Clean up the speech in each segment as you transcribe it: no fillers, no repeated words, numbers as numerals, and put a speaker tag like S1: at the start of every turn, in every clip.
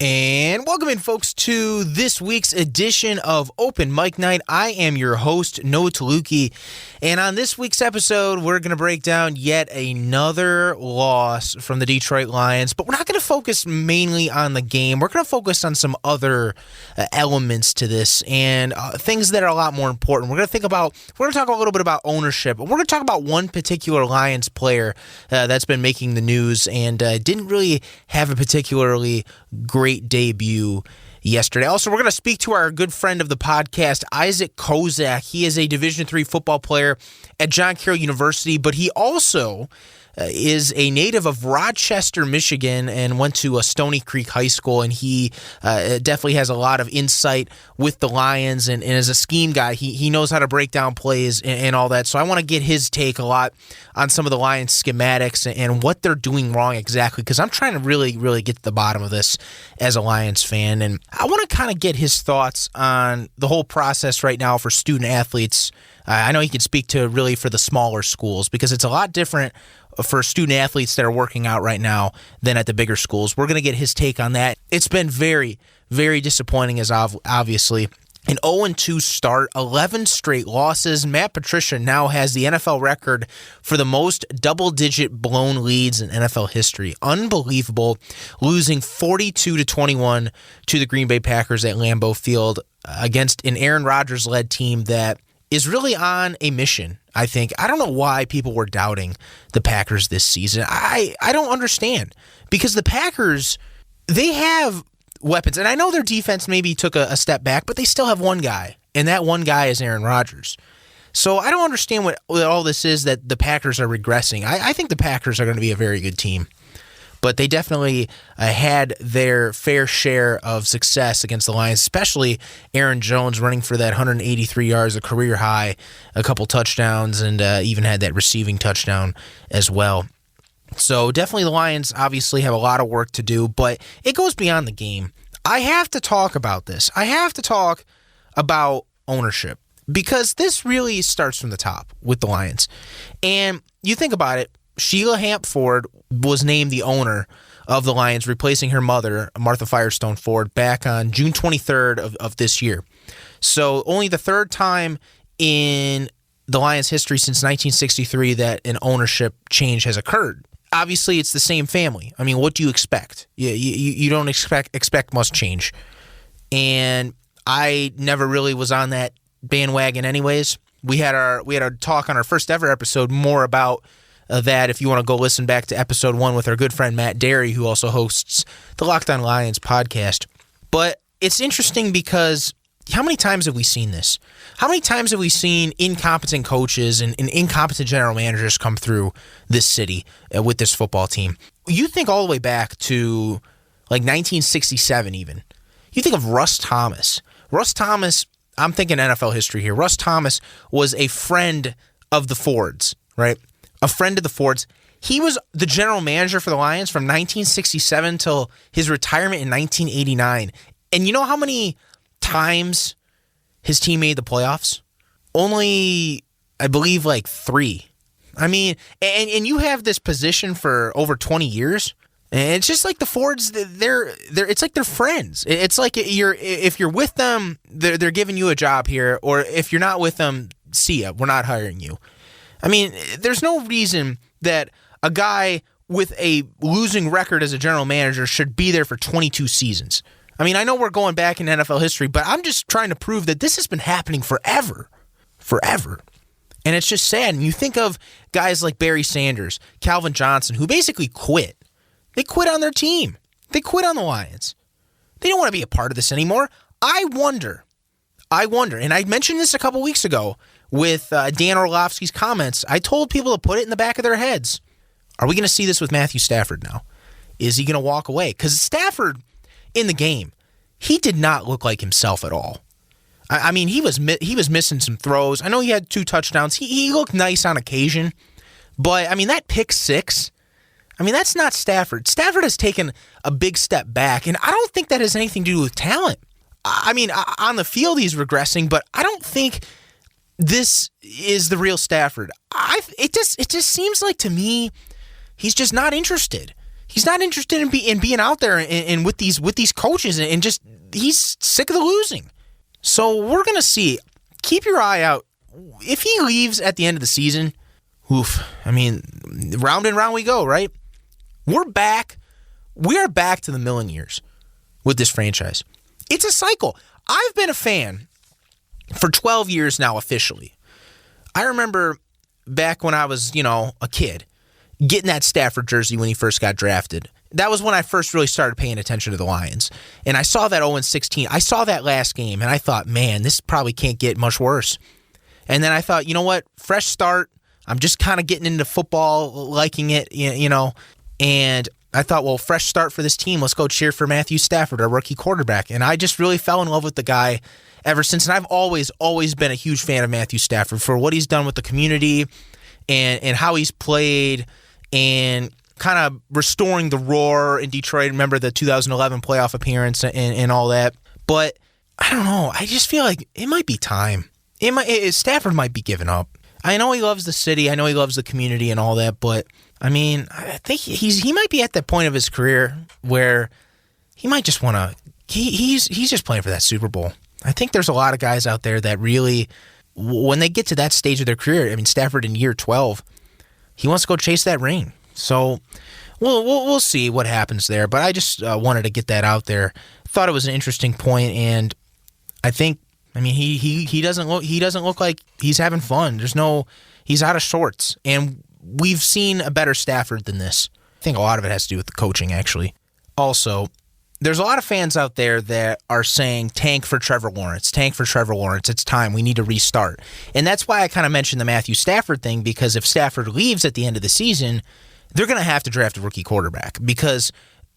S1: And welcome in, folks, to this week's edition of Open Mic Night. I am your host, Noah Taluki, and on this week's episode, we're going to break down yet another loss from the Detroit Lions, but we're not going to focus mainly on the game. We're going to focus on some other elements to this and things that are a lot more important. We're going to talk a little bit about ownership, and we're going to talk about one particular Lions player that's been making the news and didn't really have a particularly great debut yesterday. Also, we're going to speak to our good friend of the podcast, Isaac Kozak. He is a Division III football player at John Carroll University, but he also is a native of Rochester, Michigan, and went to a Stony Creek High School, and he definitely has a lot of insight with the Lions, and as a scheme guy, he knows how to break down plays and all that, so I want to get his take a lot on some of the Lions schematics and what they're doing wrong exactly, because I'm trying to really, really get to the bottom of this as a Lions fan, and I want to kind of get his thoughts on the whole process right now for student athletes. I know he can speak to really for the smaller schools, because it's a lot different for student athletes that are working out right now than at the bigger schools. We're going to get his take on that. It's been very, very disappointing, as obviously. An 0-2 start, 11 straight losses. Matt Patricia now has the NFL record for the most double-digit blown leads in NFL history. Unbelievable. Losing 42-21 to the Green Bay Packers at Lambeau Field against an Aaron Rodgers-led team that is really on a mission, I think. I don't know why people were doubting the Packers this season. I don't understand, because the Packers, they have weapons, and I know their defense maybe took a step back, but they still have one guy, and that one guy is Aaron Rodgers. So I don't understand what all this is that the Packers are regressing. I think the Packers are going to be a very good team, but they definitely had their fair share of success against the Lions, especially Aaron Jones running for that 183 yards, a career high, a couple touchdowns, and even had that receiving touchdown as well. So definitely the Lions obviously have a lot of work to do, but it goes beyond the game. I have to talk about this. I have to talk about ownership, because this really starts from the top with the Lions. And you think about it, Sheila Hamp Ford was named the owner of the Lions, replacing her mother, Martha Firestone Ford, back on June 23rd of this year. So only the third time in the Lions' history since 1963 that an ownership change has occurred. Obviously, it's the same family. I mean, what do you expect? You don't expect much change. And I never really was on that bandwagon anyways. We had our talk on our first ever episode more about that, if you want to go listen back to episode 1 with our good friend Matt Derry, who also hosts the Locked On Lions podcast. But it's interesting because how many times have we seen this? How many times have we seen incompetent coaches and incompetent general managers come through this city with this football team? You think all the way back to like 1967 even. You think of Russ Thomas. Russ Thomas, I'm thinking NFL history here. Russ Thomas was a friend of the Fords, right? A friend of the Fords. He was the general manager for the Lions from 1967 till his retirement in 1989. And you know how many times his team made the playoffs? Only, I believe, like 3. I mean, and you have this position for over 20 years. And it's just like the Fords, they're it's like they're friends. It's like if you're with them, they're giving you a job here, or if you're not with them, see ya, we're not hiring you. I mean, there's no reason that a guy with a losing record as a general manager should be there for 22 seasons. I mean, I know we're going back in NFL history, but I'm just trying to prove that this has been happening forever. Forever. And it's just sad. And you think of guys like Barry Sanders, Calvin Johnson, who basically quit. They quit on their team. They quit on the Lions. They don't want to be a part of this anymore. I wonder, and I mentioned this a couple weeks ago with Dan Orlovsky's comments. I told people to put it in the back of their heads. Are we going to see this with Matthew Stafford now? Is he going to walk away? Because Stafford, in the game, he did not look like himself at all. I mean, he was missing some throws. I know he had 2 touchdowns. He looked nice on occasion. But, I mean, that pick 6, I mean, that's not Stafford. Stafford has taken a big step back, and I don't think that has anything to do with talent. I mean, on the field he's regressing, but I don't think this is the real Stafford. It just seems like, to me, he's just not interested. He's not interested in being out there and with these coaches, and just he's sick of the losing. So we're going to see. Keep your eye out. If he leaves at the end of the season, I mean, round and round we go, right? We're back. We are back to the million years with this franchise. It's a cycle. I've been a fan for 12 years now officially. I remember back when I was, a kid, getting that Stafford jersey when he first got drafted. That was when I first really started paying attention to the Lions. And I saw that 0-16. I saw that last game, and I thought, man, this probably can't get much worse. And then I thought, you know what? Fresh start. I'm just kind of getting into football, liking it, And I thought, well, fresh start for this team. Let's go cheer for Matthew Stafford, our rookie quarterback. And I just really fell in love with the guy ever since. And I've always been a huge fan of Matthew Stafford for what he's done with the community and how he's played and kind of restoring the roar in Detroit. Remember the 2011 playoff appearance and all that. But I don't know. I just feel like it might be time. Stafford might be giving up. I know he loves the city. I know he loves the community and all that. But, I mean, I think he might be at that point of his career where he might just want to – he's just playing for that Super Bowl. I think there's a lot of guys out there that really, when they get to that stage of their career, I mean, Stafford in year 12, he wants to go chase that ring. So we'll see what happens there. But I just wanted to get that out there. Thought it was an interesting point, and I think, I mean, he doesn't look like he's having fun. He's out of sorts, and we've seen a better Stafford than this. I think a lot of it has to do with the coaching, actually. Also, there's a lot of fans out there that are saying, tank for Trevor Lawrence, it's time, we need to restart. And that's why I kind of mentioned the Matthew Stafford thing, because if Stafford leaves at the end of the season, they're going to have to draft a rookie quarterback, because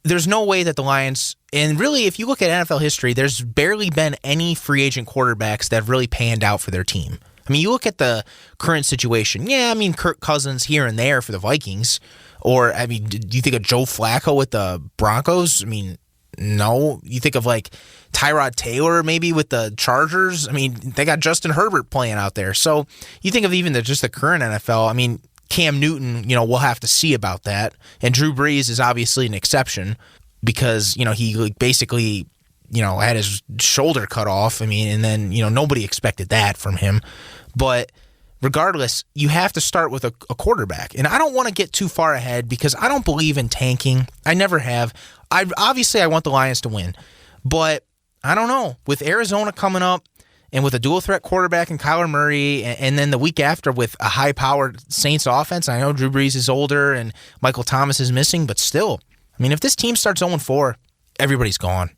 S1: there's no way that the Lions, and really if you look at NFL history, there's barely been any free agent quarterbacks that have really panned out for their team. I mean, you look at the current situation, yeah, I mean, Kirk Cousins here and there for the Vikings, or, I mean, do you think of Joe Flacco with the Broncos? I mean, no. You think of like Tyrod Taylor maybe with the Chargers? I mean, they got Justin Herbert playing out there. So you think of even just the current NFL, I mean, Cam Newton, we'll have to see about that. And Drew Brees is obviously an exception because, he basically, had his shoulder cut off. I mean, and then, nobody expected that from him. But regardless, you have to start with a quarterback. And I don't want to get too far ahead because I don't believe in tanking. I never have. I want the Lions to win. But I don't know. With Arizona coming up, and with a dual-threat quarterback in Kyler Murray, and then the week after with a high-powered Saints offense, I know Drew Brees is older and Michael Thomas is missing, but still, I mean, if this team starts 0-4, everybody's gone.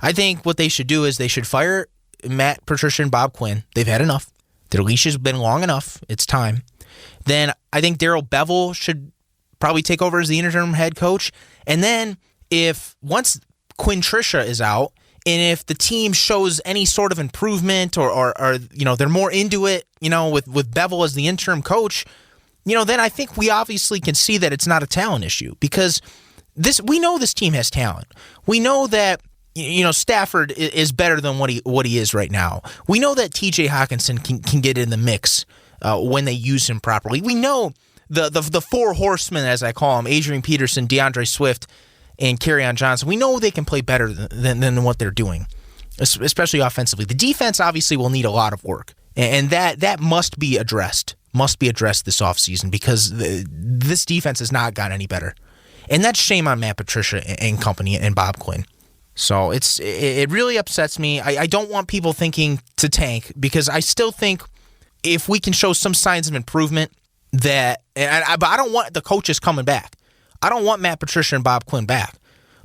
S1: I think what they should do is they should fire Matt Patricia and Bob Quinn. They've had enough. Their leash has been long enough. It's time. Then I think Darrell Bevell should probably take over as the interim head coach. And then once Quinn Trisha is out, and if the team shows any sort of improvement or they're more into it, with Bevell as the interim coach, then I think we obviously can see that it's not a talent issue, because we know this team has talent. We know that Stafford is better than what he is right now. We know that TJ Hawkinson can get in the mix when they use him properly. We know the four horsemen, as I call them, Adrian Peterson, DeAndre Swift, and Kerryon Johnson, we know they can play better than what they're doing, especially offensively. The defense obviously will need a lot of work, and that must be addressed this offseason, because this defense has not gotten any better. And that's shame on Matt Patricia and company and Bob Quinn. So it really upsets me. I don't want people thinking to tank, because I still think if we can show some signs of improvement, but I don't want the coaches coming back. I don't want Matt Patricia and Bob Quinn back.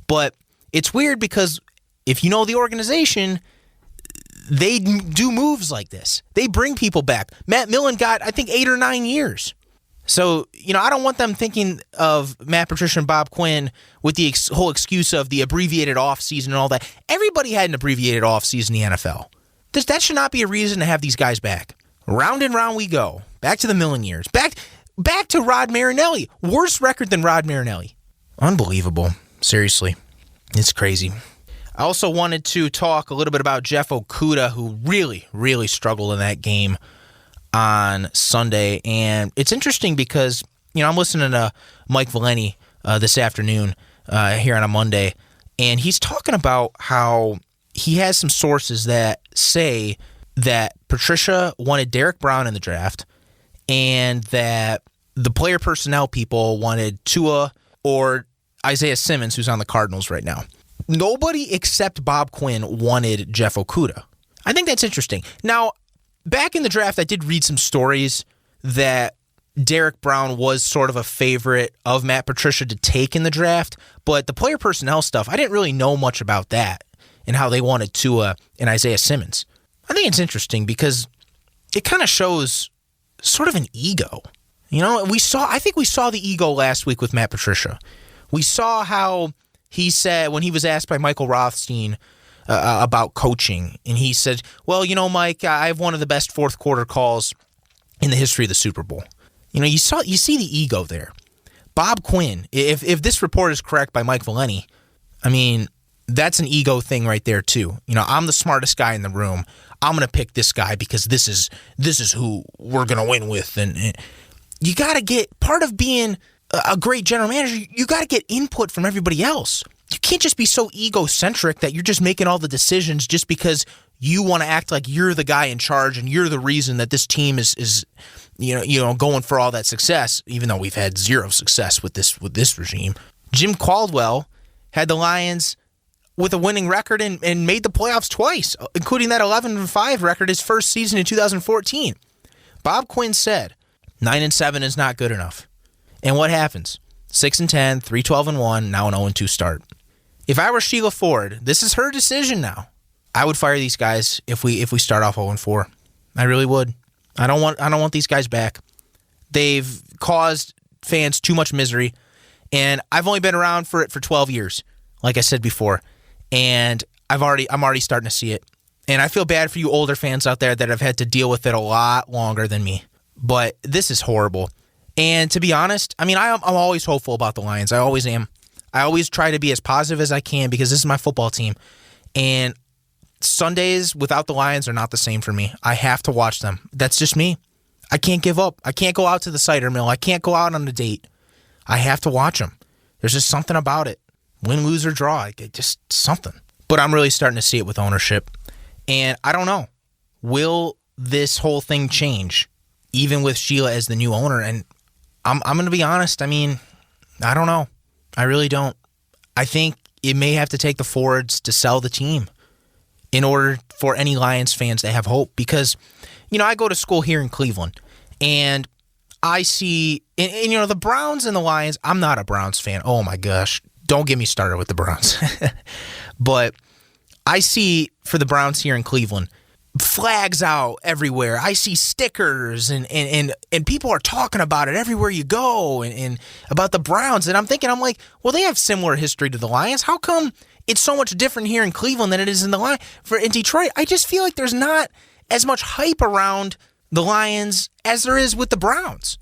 S1: But it's weird because if you know the organization, they do moves like this. They bring people back. Matt Millen got, I think, 8 or 9 years. So, I don't want them thinking of Matt Patricia and Bob Quinn with the whole excuse of the abbreviated offseason and all that. Everybody had an abbreviated offseason in the NFL. That should not be a reason to have these guys back. Round and round we go. Back to the Millen years. Back to Rod Marinelli. Worse record than Rod Marinelli. Unbelievable. Seriously. It's crazy. I also wanted to talk a little bit about Jeff Okudah, who really, really struggled in that game on Sunday. And it's interesting because, I'm listening to Mike Valeni this afternoon here on a Monday, and he's talking about how he has some sources that say that Patricia wanted Derek Brown in the draft and that the player personnel people wanted Tua or Isaiah Simmons, who's on the Cardinals right now. Nobody except Bob Quinn wanted Jeff Okudah. I think that's interesting. Now, back in the draft, I did read some stories that Derek Brown was sort of a favorite of Matt Patricia to take in the draft, but the player personnel stuff, I didn't really know much about that and how they wanted Tua and Isaiah Simmons. I think it's interesting because it kind of shows sort of an ego. You know, I think we saw the ego last week with Matt Patricia. We saw how he said when he was asked by Michael Rothstein about coaching, and he said, well, you know, Mike, I have one of the best fourth quarter calls in the history of the Super Bowl. You know, you see the ego there. Bob Quinn, if this report is correct by Mike Valeni, I mean, that's an ego thing right there too. You know, I'm the smartest guy in the room. I'm going to pick this guy because this is who we're going to win with. And you got to get part of being a great general manager. You got to get input from everybody else. You can't just be so egocentric that you're just making all the decisions just because you want to act like you're the guy in charge and you're the reason that this team is going for all that success, even though we've had zero success with this regime. Jim Caldwell had the Lions with a winning record and made the playoffs twice, including that 11-5 record his first season in 2014. Bob Quinn said 9-7 is not good enough. And what happens? 6-10, 3-12-1, now an 0-2 start. If I were Sheila Ford, this is her decision now. I would fire these guys if we start off 0-4. I really would. I don't want these guys back. They've caused fans too much misery, and I've only been around for 12 years, like I said before, and I'm already starting to see it. And I feel bad for you older fans out there that have had to deal with it a lot longer than me. But this is horrible. And to be honest, I mean, I'm always hopeful about the Lions. I always am. I always try to be as positive as I can because this is my football team. And Sundays without the Lions are not the same for me. I have to watch them. That's just me. I can't give up. I can't go out to the cider mill. I can't go out on a date. I have to watch them. There's just something about it. Win, lose, or draw. Just something. But I'm really starting to see it with ownership. And I don't know. Will this whole thing change, even with Sheila as the new owner? And I'm going to be honest. I mean, I don't know. I really don't. I think it may have to take the Fords to sell the team in order for any Lions fans to have hope. Because, you know, I go to school here in Cleveland, and I see, and you know, the Browns and the Lions, I'm not a Browns fan. Oh, my gosh. Don't get me started with the Browns. But I see, for the Browns here in Cleveland, flags out everywhere. I see stickers, and people are talking about it everywhere you go, and about the Browns. And I'm like, well, they have similar history to the Lions. How come it's so much different here in Cleveland than it is in in Detroit? I just feel like there's not as much hype around the Lions as there is with the Browns.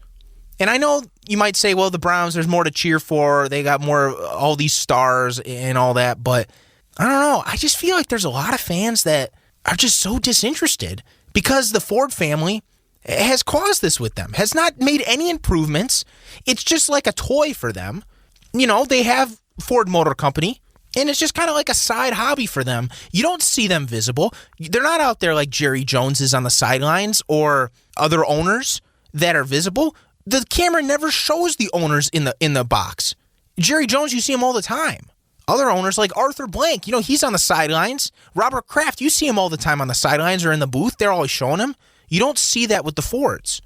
S1: And I know you might say, well, the Browns, there's more to cheer for. They got all these stars and all that. But I don't know. I just feel like there's a lot of fans that are just so disinterested because the Ford family has caused this with them, has not made any improvements. It's just like a toy for them. You know, they have Ford Motor Company, and it's just kind of like a side hobby for them. You don't see them visible. They're not out there like Jerry Jones is on the sidelines or other owners that are visible. The camera never shows the owners in the box. Jerry Jones, you see him all the time. Other owners like Arthur Blank, you know, he's on the sidelines. Robert Kraft, you see him all the time on the sidelines or in the booth. They're always showing him. You don't see that with the Fords.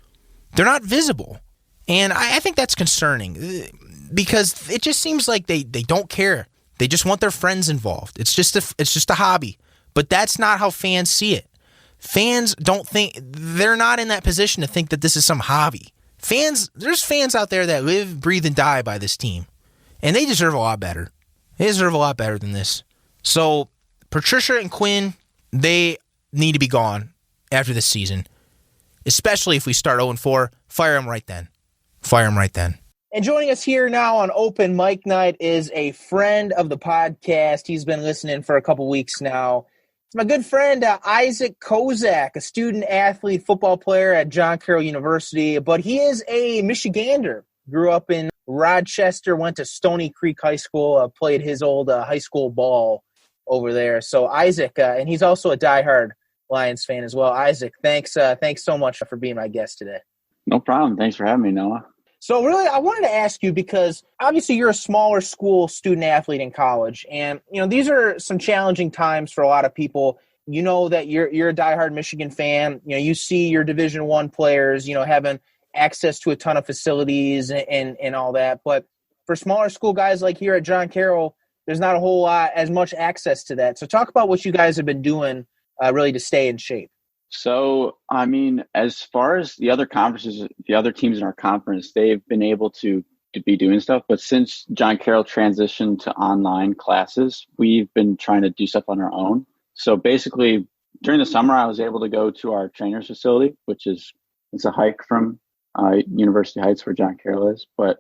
S1: They're not visible. And I think that's concerning because it just seems like they don't care. They just want their friends involved. It's just a hobby. But that's not how fans see it. Fans don't think, they're not in that position to think that this is some hobby. There's fans out there that live, breathe, and die by this team. And they deserve a lot better. They deserve a lot better than this. So, Patricia and Quinn, they need to be gone after this season. Especially if we start 0-4. Fire them right then. Fire them right then. And joining us here now on Open Mic Night is a friend of the podcast. He's been listening for a couple weeks now. It's my good friend, Isaac Kozak, a student-athlete football player at John Carroll University. But he is a Michigander. Grew up in Rochester, went to Stony Creek High School, played his old high school ball over there. So Isaac, and he's also a diehard Lions fan as well. Isaac, thanks so much for being my guest today.
S2: No problem. Thanks for having me, Noah.
S1: So really, I wanted to ask you, because obviously you're a smaller school student athlete in college, and these are some challenging times for a lot of people. You know that you're a diehard Michigan fan. You see your Division I players, having access to a ton of facilities and all that. But for smaller school guys like here at John Carroll, there's not a whole lot as much access to that. So talk about what you guys have been doing really to stay in shape.
S2: So, I mean, as far as the other conferences, the other teams in our conference, they've been able to be doing stuff. But since John Carroll transitioned to online classes, we've been trying to do stuff on our own. So basically, during the summer, I was able to go to our trainer's facility, which it's a hike from University Heights where John Carroll is. But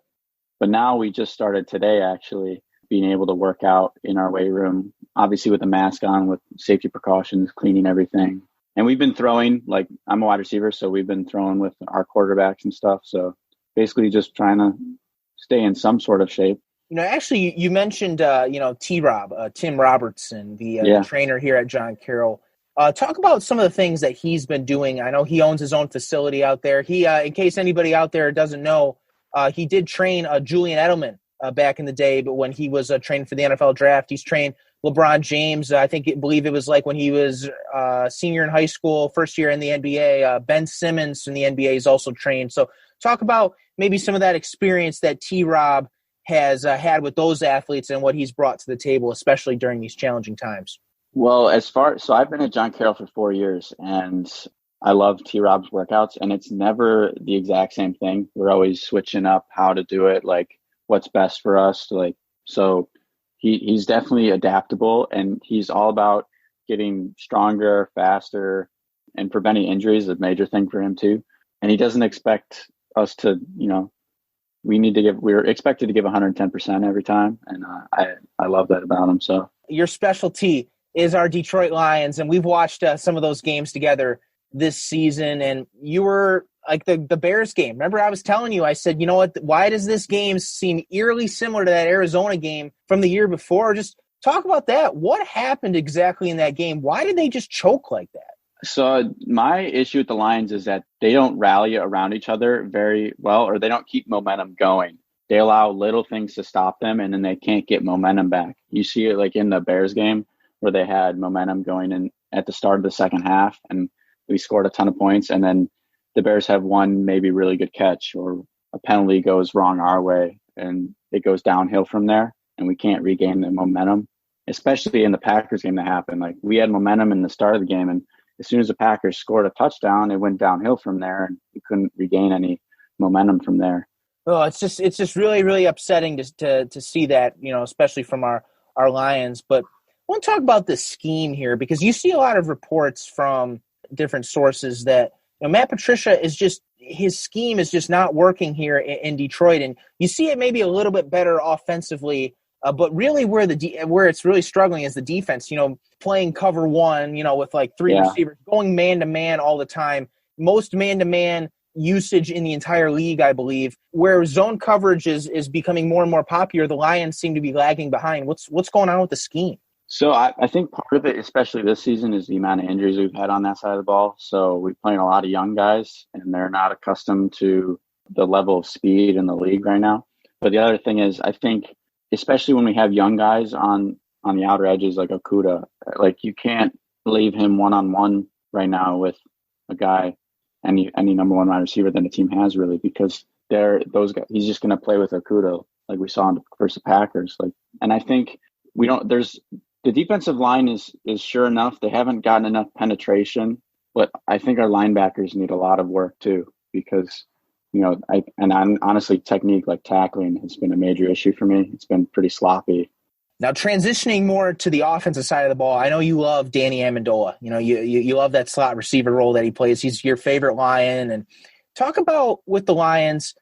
S2: now we just started today, actually, being able to work out in our weight room, obviously with a mask on, with safety precautions, cleaning everything. And we've been throwing, like, I'm a wide receiver, so we've been throwing with our quarterbacks and stuff. So basically just trying to stay in some sort of shape.
S1: Actually, you mentioned, T-Rob, Tim Robertson, the trainer here at John Carroll. Talk about some of the things that he's been doing. I know he owns his own facility out there. He, in case anybody out there doesn't know, he did train Julian Edelman back in the day, but when he was training for the NFL draft, he's trained LeBron James. I believe it was like when he was senior in high school, first year in the NBA. Ben Simmons in the NBA is also trained. So talk about maybe some of that experience that T-Rob has had with those athletes and what he's brought to the table, especially during these challenging times.
S2: Well, so I've been at John Carroll for 4 years, and I love T-Rob's workouts, and it's never the exact same thing. We're always switching up how to do it, like what's best for us. So he's definitely adaptable, and he's all about getting stronger, faster, and preventing injuries is a major thing for him too. And he doesn't expect us to, we're expected to give 110% every time. And I love that about him. So
S1: your specialty is our Detroit Lions, and we've watched some of those games together this season, and you were like the Bears game. Remember, I was telling you, I said, you know what, why does this game seem eerily similar to that Arizona game from the year before? Just talk about that. What happened exactly in that game? Why did they just choke like that?
S2: So my issue with the Lions is that they don't rally around each other very well, or they don't keep momentum going. They allow little things to stop them, and then they can't get momentum back. You see it like in the Bears game where they had momentum going in at the start of the second half, and we scored a ton of points, and then the Bears have one maybe really good catch, or a penalty goes wrong our way, and it goes downhill from there, and we can't regain the momentum, especially in the Packers game that happened. Like, we had momentum in the start of the game, and as soon as the Packers scored a touchdown, it went downhill from there, and we couldn't regain any momentum from there.
S1: Oh, it's just really, really upsetting to see that, especially from our Lions. But I want to talk about the scheme here, because you see a lot of reports from different sources that Matt Patricia his scheme is just not working here in Detroit, and you see it maybe a little bit better offensively, but really where it's really struggling is the defense. Playing cover one, with like three receivers, going man to man all the time, most man to man usage in the entire league, I believe. Where zone coverage is becoming more and more popular, the Lions seem to be lagging behind. What's going on with the scheme?
S2: So I think part of it, especially this season, is the amount of injuries we've had on that side of the ball. So we're playing a lot of young guys, and they're not accustomed to the level of speed in the league right now. But the other thing is, I think, especially when we have young guys on the outer edges like Okudah, like, you can't leave him one-on-one right now with a guy, any number one wide receiver that the team has, really, because those guys, he's just going to play with Okudah like we saw versus the Packers. And I think the defensive line is sure enough. They haven't gotten enough penetration, but I think our linebackers need a lot of work too, because, honestly, technique, like tackling, has been a major issue for me. It's been pretty sloppy.
S1: Now, transitioning more to the offensive side of the ball, I know you love Danny Amendola. You love that slot receiver role that he plays. He's your favorite Lion. And talk about, with the Lions,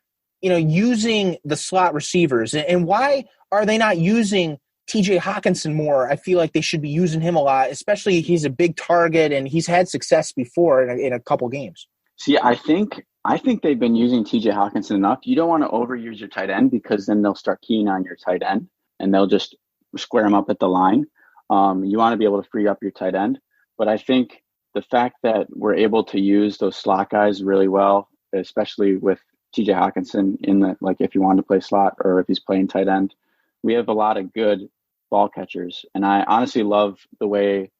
S1: using the slot receivers, and why are they not using TJ Hawkinson more? I feel like they should be using him a lot, especially he's a big target and he's had success before in a couple games.
S2: See, I think I think they've been using TJ Hawkinson enough. You don't want to overuse your tight end because then they'll start keying on your tight end and they'll just square him up at the line. You want to be able to free up your tight end. But I think the fact that we're able to use those slot guys really well, especially with TJ Hawkinson in the, like if you want to play slot or if he's playing tight end, we have a lot of good ball catchers. And I honestly love the way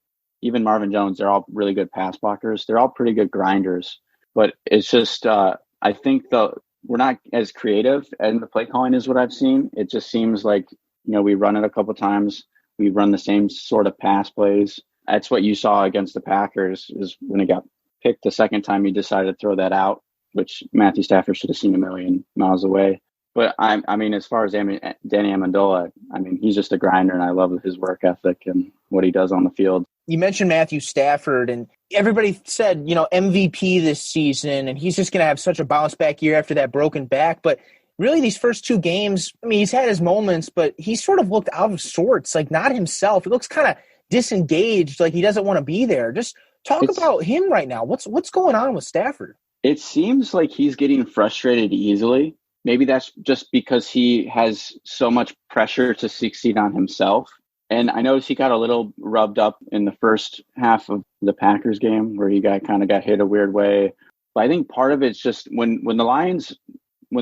S2: even Marvin Jones, they're all really good pass blockers. They're all pretty good grinders. But it's just, I think we're not as creative in the play calling is what I've seen. It just seems like, we run it a couple times. We run the same sort of pass plays. That's what you saw against the Packers is when it got picked the second time he decided to throw that out, which Matthew Stafford should have seen a million miles away. But I mean, as far as Danny Amendola, I mean, he's just a grinder, and I love his work ethic and what he does on the field.
S1: You mentioned Matthew Stafford, and everybody said, MVP this season, and he's just going to have such a bounce back year after that broken back. But really, these first two games, I mean, he's had his moments, but he sort of looked out of sorts, like not himself. He looks kind of disengaged, like he doesn't want to be there. Just talk about him right now. What's going on with Stafford?
S2: It seems like he's getting frustrated easily. Maybe that's just because he has so much pressure to succeed on himself. And I noticed he got a little rubbed up in the first half of the Packers game where he got hit a weird way. But I think part of it's just when the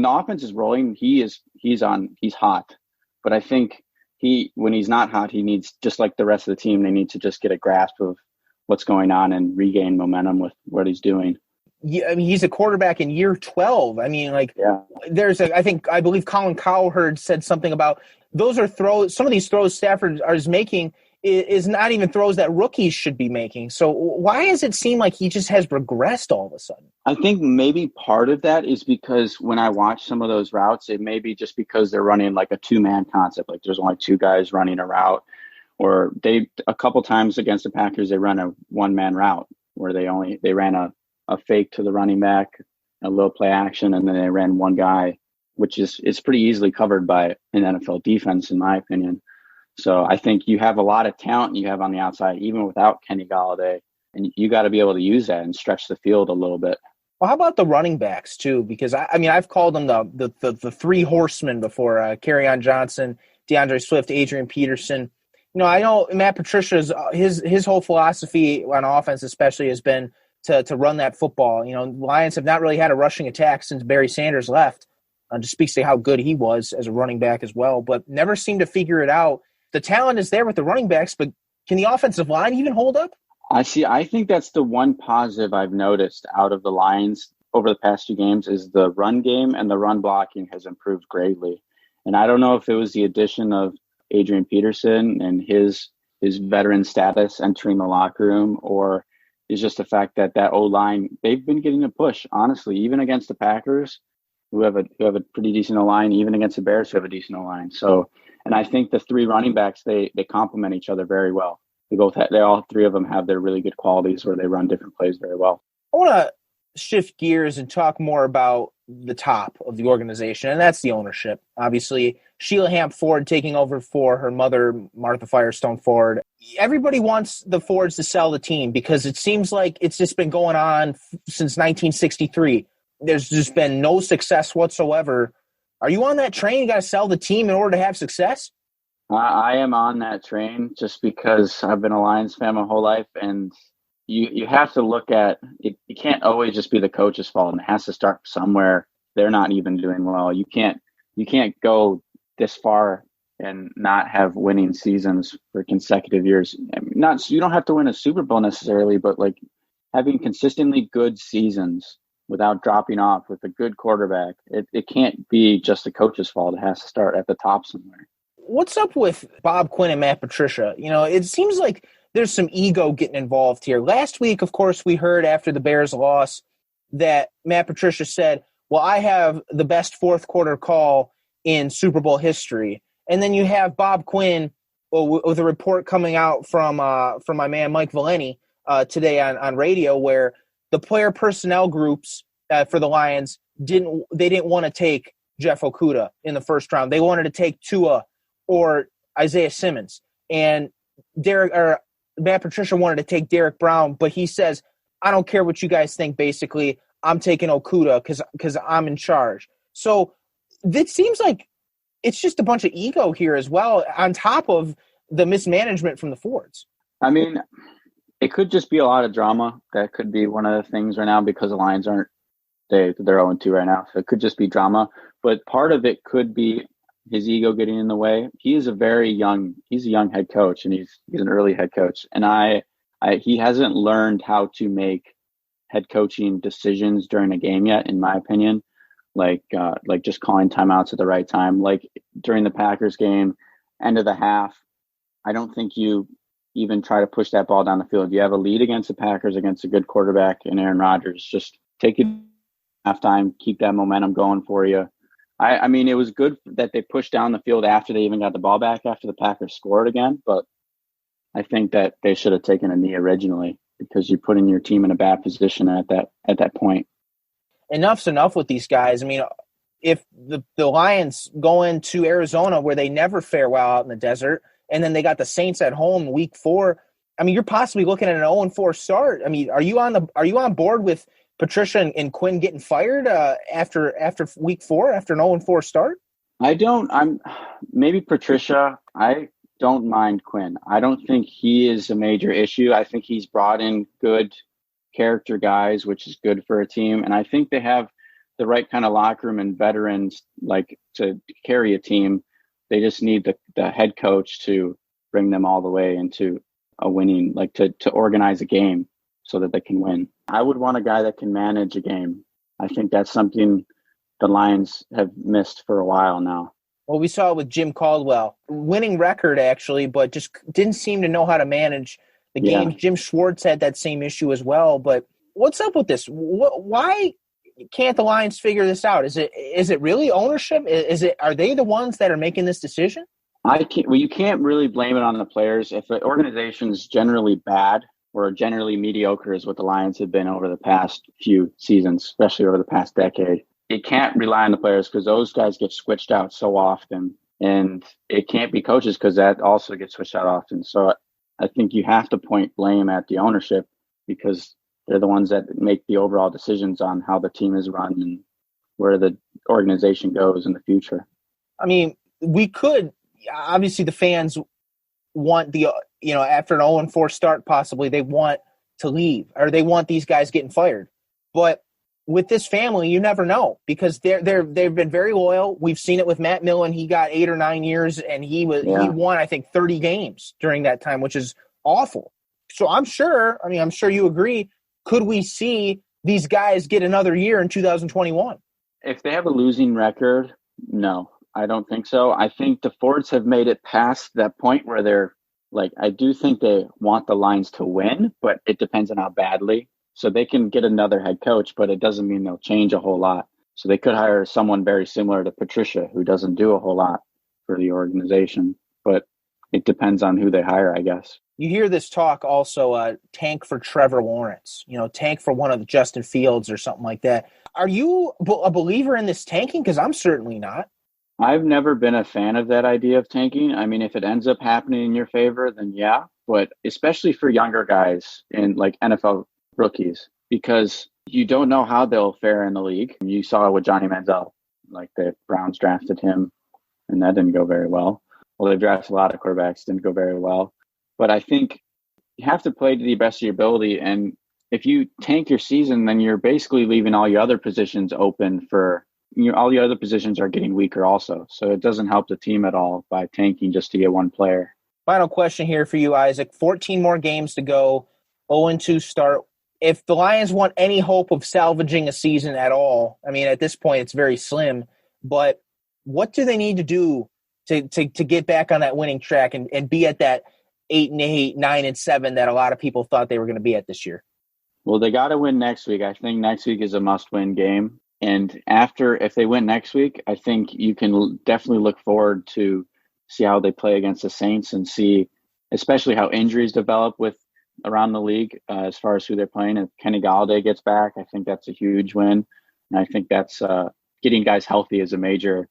S2: offense is rolling, he's hot. But I think when he's not hot, he needs, just like the rest of the team, they need to just get a grasp of what's going on and regain momentum with what he's doing.
S1: Yeah, I mean, he's a quarterback in year 12. I mean, I believe Colin Cowherd said something about those are throws. Some of these throws Stafford is making is not even throws that rookies should be making. So why does it seem like he just has regressed all of a sudden?
S2: I think maybe part of that is because when I watch some of those routes, it may be just because they're running like a two-man concept. Like there's only two guys running a route, or a couple times against the Packers, they run a one-man route where they ran a fake to the running back, a little play action, and then they ran one guy, which is pretty easily covered by an NFL defense, in my opinion. So I think you have a lot of talent you have on the outside, even without Kenny Golladay, and you got to be able to use that and stretch the field a little bit.
S1: Well, how about the running backs too? Because I mean, I've called them the three horsemen before: Kerryon Johnson, DeAndre Swift, Adrian Peterson. I know Matt Patricia's his whole philosophy on offense, especially, has been to run that football. Lions have not really had a rushing attack since Barry Sanders left. Just speaks to how good he was as a running back as well, but never seemed to figure it out. The talent is there with the running backs, but can the offensive line even hold up?
S2: I think that's the one positive I've noticed out of the Lions over the past 2 games is the run game, and the run blocking has improved greatly. And I don't know if it was the addition of Adrian Peterson and his veteran status entering the locker room, or is just the fact that O-line, they've been getting a push, honestly, even against the Packers, who have a pretty decent O-line, even against the Bears, who have a decent O-line. So, and I think the 3 running backs, they complement each other very well. All 3 of them have their really good qualities where they run different plays very well.
S1: I want to shift gears and talk more about the top of the organization, and that's the ownership. Obviously, Sheila Hamp Ford taking over for her mother, Martha Firestone Ford. Everybody wants the Fords to sell the team because it seems like it's just been going on since 1963. There's just been no success whatsoever. Are you on that train? You got to sell the team in order to have success?
S2: I am on that train just because I've been a Lions fan my whole life, and you have to look at it. It can't always just be the coach's fault, and it has to start somewhere. They're not even doing well. You can't go this far and not have winning seasons for consecutive years. You don't have to win a Super Bowl necessarily, but like having consistently good seasons without dropping off with a good quarterback, it can't be just the coach's fault. It has to start at the top somewhere.
S1: What's up with Bob Quinn and Matt Patricia? It seems like there's some ego getting involved here. Last week, of course, we heard after the Bears loss that Matt Patricia said, well, I have the best fourth quarter call in Super Bowl history. And then you have Bob Quinn with a report coming out from my man Mike Valeni today on radio, where the player personnel groups for the Lions didn't want to take Jeff Okudah in the first round. They wanted to take Tua or Isaiah Simmons. And Matt Patricia wanted to take Derek Brown, but he says, I don't care what you guys think, basically. I'm taking Okudah because I'm in charge. So it seems like it's just a bunch of ego here as well, on top of the mismanagement from the Fords.
S2: I mean, it could just be a lot of drama. That could be one of the things right now because the Lions they're 0-2 right now. So it could just be drama. But part of it could be his ego getting in the way. He's a young head coach, and he's an early head coach. And he hasn't learned how to make head coaching decisions during a game yet, in my opinion. Like just calling timeouts at the right time. Like during the Packers game, end of the half, I don't think you even try to push that ball down the field. You have a lead against the Packers, against a good quarterback in Aaron Rodgers. Just take it halftime, keep that momentum going for you. I mean, it was good that they pushed down the field after they even got the ball back after the Packers scored again, but I think that they should have taken a knee originally because you're putting your team in a bad position at that point.
S1: Enough's enough with these guys. I mean, if the Lions go into Arizona where they never fare well out in the desert, and then they got the Saints at home week 4, I mean, you're possibly looking at an 0-4 start. I mean, are you on board with Patricia and Quinn getting fired after week 4, after an 0-4 start?
S2: Maybe Patricia. I don't mind Quinn. I don't think he is a major issue. I think he's brought in good character guys, which is good for a team. And I think they have the right kind of locker room and veterans like to carry a team. They just need the head coach to bring them all the way into a winning, like to organize a game so that they can win. I would want a guy that can manage a game. I think that's something the Lions have missed for a while now.
S1: Well, we saw it with Jim Caldwell. Winning record, actually, but just didn't seem to know how to manage the games. Jim Schwartz had that same issue as well. But what's up with this? Why can't the Lions figure this out? Is it really ownership? Are they the ones that are making this decision?
S2: You can't really blame it on the players. If the organization's generally bad or generally mediocre, is what the Lions have been over the past few seasons, especially over the past decade, it can't rely on the players because those guys get switched out so often, and it can't be coaches because that also gets switched out often. So I think you have to point blame at the ownership because they're the ones that make the overall decisions on how the team is run and where the organization goes in the future.
S1: I mean, we could, obviously the fans want after an 0-4 start, possibly they want to leave or they want these guys getting fired. But with this family, you never know because they've been very loyal. We've seen it with Matt Millen. He got 8 or 9 years and he won, I think, 30 games during that time, which is awful. So I'm sure you agree. Could we see these guys get another year in 2021?
S2: If they have a losing record, no, I don't think so. I think the Fords have made it past that point where they're like, I do think they want the Lions to win, but it depends on how badly. So they can get another head coach, but it doesn't mean they'll change a whole lot. So they could hire someone very similar to Patricia, who doesn't do a whole lot for the organization. But it depends on who they hire, I guess.
S1: You hear this talk also, tank for Trevor Lawrence, tank for one of the Justin Fields or something like that. Are you a believer in this tanking? Because I'm certainly not.
S2: I've never been a fan of that idea of tanking. I mean, if it ends up happening in your favor, then yeah. But especially for younger guys in like NFL rookies, because you don't know how they'll fare in the league. You saw it with Johnny Manziel, like the Browns drafted him, and that didn't go very well. Well, they drafted a lot of quarterbacks, didn't go very well. But I think you have to play to the best of your ability. And if you tank your season, then you're basically leaving all your other positions open for all the other positions are getting weaker also. So it doesn't help the team at all by tanking just to get one player.
S1: Final question here for you, Isaac. 14 more games to go, 0-2 start. If the Lions want any hope of salvaging a season at all, I mean, at this point, it's very slim. But what do they need to do to get back on that winning track and be at that 8-8, 9-7 that a lot of people thought they were going to be at this year?
S2: Well, they got to win next week. I think next week is a must-win game. And if they win next week, I think you can definitely look forward to see how they play against the Saints and see especially how injuries develop around the league as far as who they're playing. If Kenny Golladay gets back, I think that's a huge win. And I think that's getting guys healthy is a major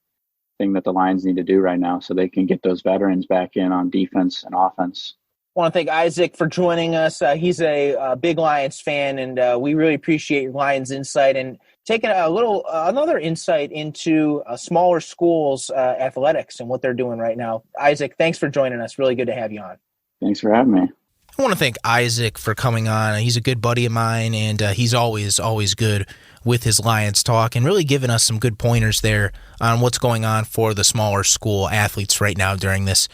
S2: thing that the Lions need to do right now so they can get those veterans back in on defense and offense.
S1: want to thank Isaac for joining us. He's a big Lions fan, and we really appreciate your Lions insight and taking another insight into smaller schools' athletics and what they're doing right now. Isaac, thanks for joining us. Really good to have you on.
S2: Thanks for having me.
S1: I want to thank Isaac for coming on. He's a good buddy of mine, and he's always good with his Lions talk and really giving us some good pointers there on what's going on for the smaller school athletes right now during this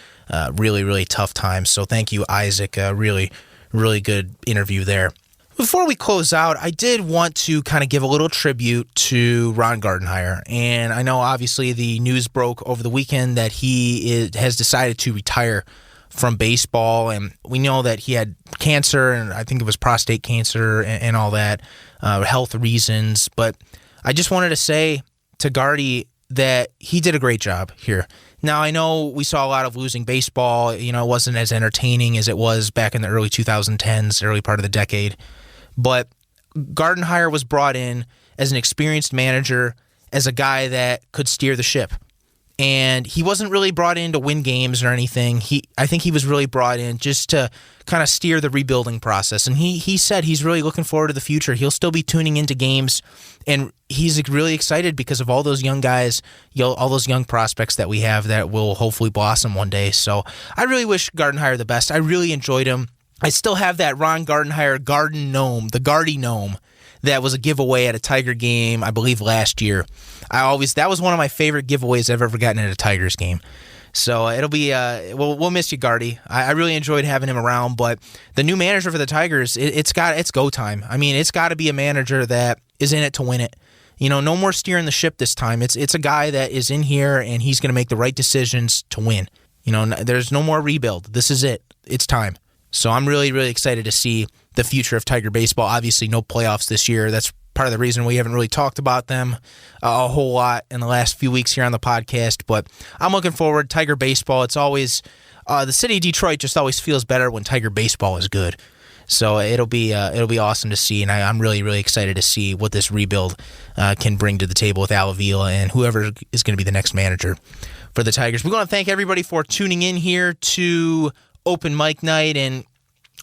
S1: really, really tough time. So thank you, Isaac. Really good interview there. Before we close out, I did want to kind of give a little tribute to Ron Gardenhire. And I know obviously the news broke over the weekend that he has decided to retire from baseball, and we know that he had cancer, and I think it was prostate cancer and all that, health reasons. But I just wanted to say to Gardy that he did a great job here. Now, I know we saw a lot of losing baseball. It wasn't as entertaining as it was back in the early 2010s, early part of the decade. But Gardenhire was brought in as an experienced manager, as a guy that could steer the ship. And he wasn't really brought in to win games or anything. I think he was really brought in just to kind of steer the rebuilding process. And he said he's really looking forward to the future. He'll still be tuning into games, and he's really excited because of all those young guys, all those young prospects that we have that will hopefully blossom one day. So I really wish Gardenhire the best. I really enjoyed him. I still have that Ron Gardenhire garden gnome, the Gardy gnome, that was a giveaway at a Tiger game, I believe, last year. That was one of my favorite giveaways I've ever gotten at a Tigers game. So it'll be we'll miss you, Gardy. I really enjoyed having him around, but the new manager for the Tigers, it's go time. I mean, it's got to be a manager that is in it to win it. No more steering the ship this time. It's a guy that is in here and he's going to make the right decisions to win. There's no more rebuild. This is it. It's time. So I'm really, really excited to see the future of Tiger baseball. Obviously, no playoffs this year. That's part of the reason we haven't really talked about them a whole lot in the last few weeks here on the podcast. But I'm looking forward. Tiger baseball, it's always the city of Detroit just always feels better when Tiger baseball is good. So it'll be awesome to see, and I'm really, really excited to see what this rebuild can bring to the table with Al Avila and whoever is going to be the next manager for the Tigers. We want to thank everybody for tuning in here to Open Mic Night, and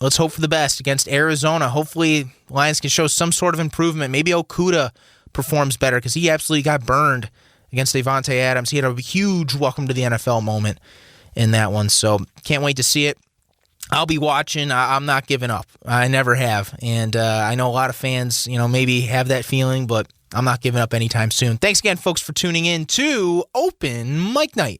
S1: let's hope for the best against Arizona. Hopefully, Lions can show some sort of improvement. Maybe Okudah performs better because he absolutely got burned against Devontae Adams. He had a huge welcome to the NFL moment in that one, so can't wait to see it. I'll be watching. I'm not giving up. I never have, and I know a lot of fans, maybe have that feeling, but I'm not giving up anytime soon. Thanks again, folks, for tuning in to Open Mic Night.